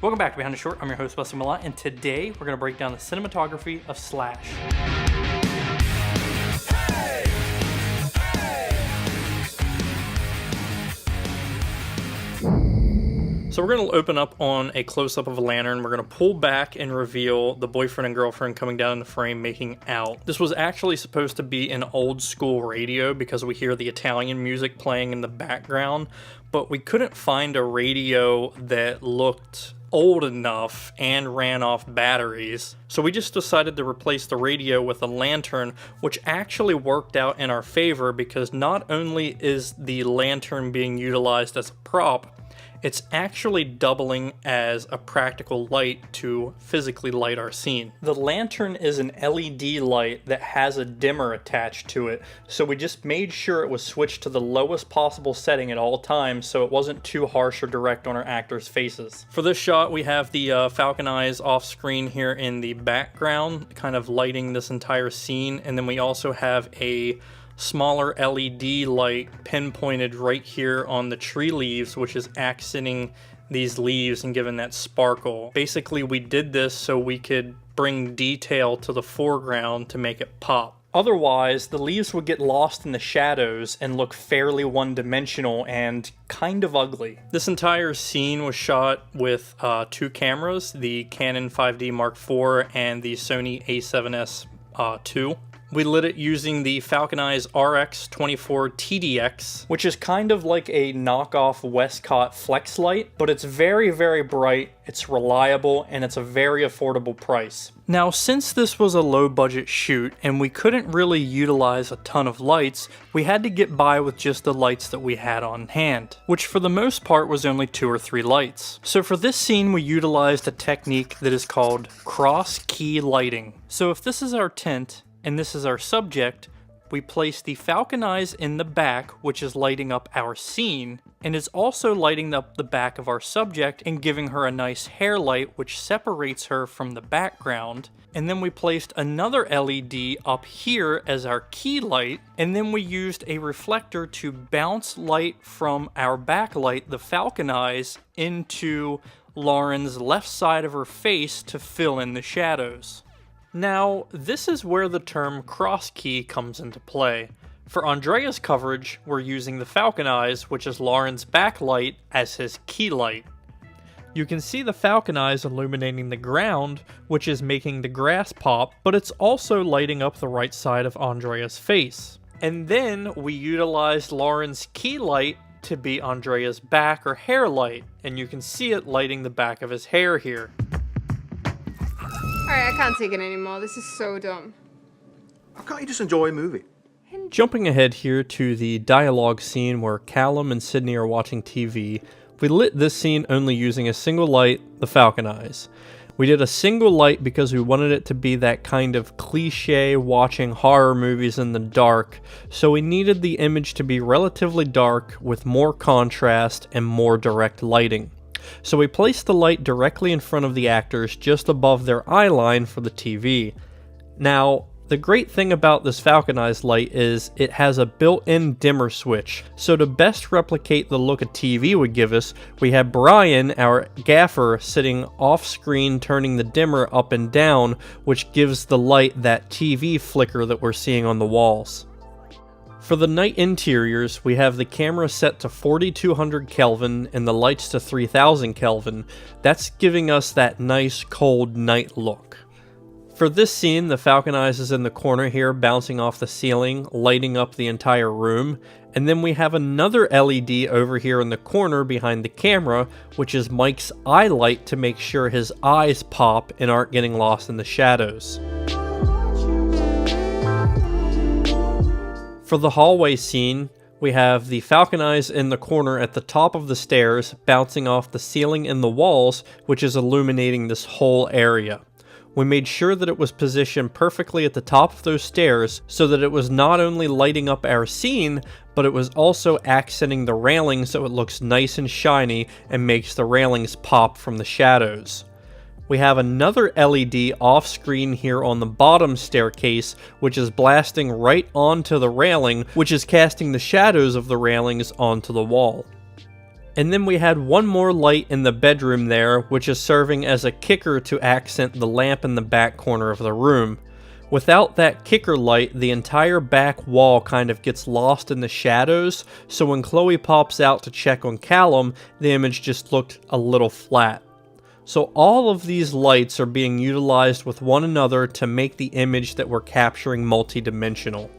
Welcome back to Behind the Short. I'm your host, Wesley Millot, and today we're going to break down the cinematography of Slash. So we're going to open up on a close-up of a lantern. We're going to pull back and reveal the boyfriend and girlfriend coming down in the frame making out. This was actually supposed to be an old-school radio because we hear the Italian music playing in the background, but we couldn't find a radio that looked old enough and ran off batteries. So we just decided to replace the radio with a lantern, which actually worked out in our favor because not only is the lantern being utilized as a prop, it's actually doubling as a practical light to physically light our scene. The lantern is an LED light that has a dimmer attached to it, so we just made sure it was switched to the lowest possible setting at all times so it wasn't too harsh or direct on our actors' faces. For this shot, we have the Falcon Eyes off screen here in the background, kind of lighting this entire scene, and then we also have a smaller LED light pinpointed right here on the tree leaves, which is accenting these leaves and giving that sparkle. Basically, we did this so we could bring detail to the foreground to make it pop. Otherwise, the leaves would get lost in the shadows and look fairly one-dimensional and kind of ugly. This entire scene was shot with two cameras, the Canon 5D Mark IV and the Sony a7S II. We lit it using the Falcon Eyes RX24 TDX, which is kind of like a knockoff Westcott flex light, but it's very, very bright, it's reliable, and it's a very affordable price. Now, since this was a low-budget shoot and we couldn't really utilize a ton of lights, we had to get by with just the lights that we had on hand, which for the most part was only 2 or 3 lights. So for this scene, we utilized a technique that is called cross-key lighting. So if this is our tent, and this is our subject, we place the Falcon Eyes in the back, which is lighting up our scene, and is also lighting up the back of our subject and giving her a nice hair light which separates her from the background. And then we placed another LED up here as our key light, and then we used a reflector to bounce light from our backlight, the Falcon Eyes, into Lauren's left side of her face to fill in the shadows. Now, this is where the term cross-key comes into play. For Andrea's coverage, we're using the Falcon Eyes, which is Lauren's backlight, as his key light. You can see the Falcon Eyes illuminating the ground, which is making the grass pop, but it's also lighting up the right side of Andrea's face. And then we utilized Lauren's key light to be Andrea's back or hair light, and you can see it lighting the back of his hair here. Alright, I can't take it anymore. This is so dumb. How can't you just enjoy a movie? Jumping ahead here to the dialogue scene where Callum and Sydney are watching TV, we lit this scene only using a single light, the Falcon Eyes. We did a single light because we wanted it to be that kind of cliche watching horror movies in the dark, so we needed the image to be relatively dark with more contrast and more direct lighting. So we placed the light directly in front of the actors just above their eye line for the TV. Now, the great thing about this Falcon Eyes light is it has a built-in dimmer switch. So to best replicate the look a TV would give us, we have Brian, our gaffer, sitting off-screen turning the dimmer up and down, which gives the light that TV flicker that we're seeing on the walls. For the night interiors, we have the camera set to 4200 Kelvin and the lights to 3000 Kelvin. That's giving us that nice cold night look. For this scene, the Falcon Eyes is in the corner here, bouncing off the ceiling, lighting up the entire room. And then we have another LED over here in the corner behind the camera, which is Mike's eye light to make sure his eyes pop and aren't getting lost in the shadows. For the hallway scene, we have the Falcon Eyes in the corner at the top of the stairs, bouncing off the ceiling and the walls, which is illuminating this whole area. We made sure that it was positioned perfectly at the top of those stairs so that it was not only lighting up our scene, but it was also accenting the railing so it looks nice and shiny and makes the railings pop from the shadows. We have another LED off screen here on the bottom staircase, which is blasting right onto the railing, which is casting the shadows of the railings onto the wall. And then we had one more light in the bedroom there, which is serving as a kicker to accent the lamp in the back corner of the room. Without that kicker light, the entire back wall kind of gets lost in the shadows, so when Chloe pops out to check on Callum, the image just looked a little flat. So all of these lights are being utilized with one another to make the image that we're capturing multidimensional.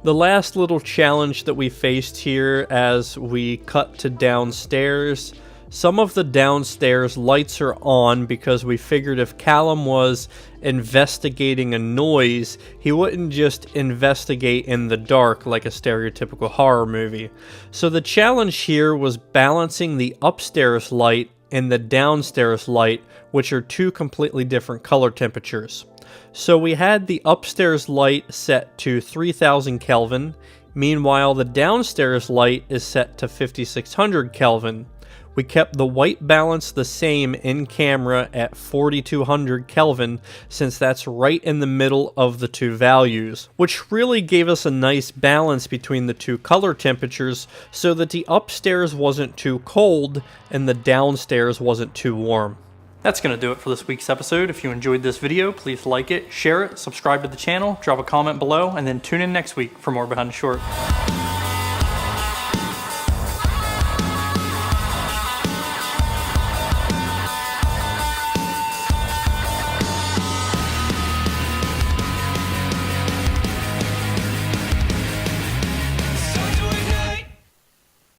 The last little challenge that we faced here as we cut to downstairs, some of the downstairs lights are on because we figured if Callum was investigating a noise, he wouldn't just investigate in the dark like a stereotypical horror movie. So the challenge here was balancing the upstairs light and the downstairs light, which are two completely different color temperatures. So we had the upstairs light set to 3000 Kelvin, meanwhile the downstairs light is set to 5600 Kelvin. We kept the white balance the same in camera at 4200 Kelvin since that's right in the middle of the two values, which really gave us a nice balance between the two color temperatures so that the upstairs wasn't too cold and the downstairs wasn't too warm. That's going to do it for this week's episode. If you enjoyed this video, please like it, share it, subscribe to the channel, drop a comment below, and then tune in next week for more Behind the Short.